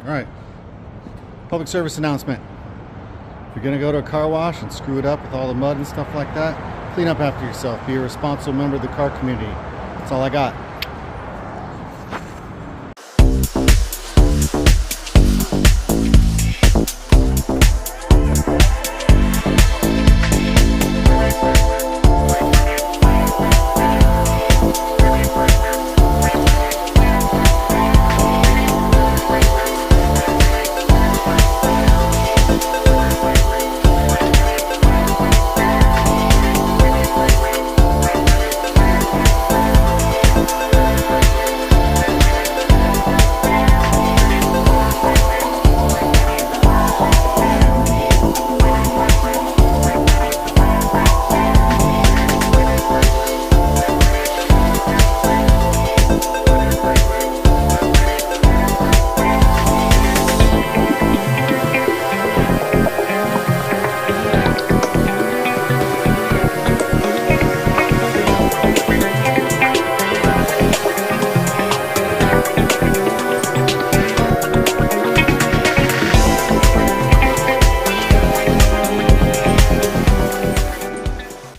All right. Public service announcement. If you're going to go to a car wash and screw it up with all the mud and stuff like that, clean up after yourself. Be a responsible member of the car community. That's all I got.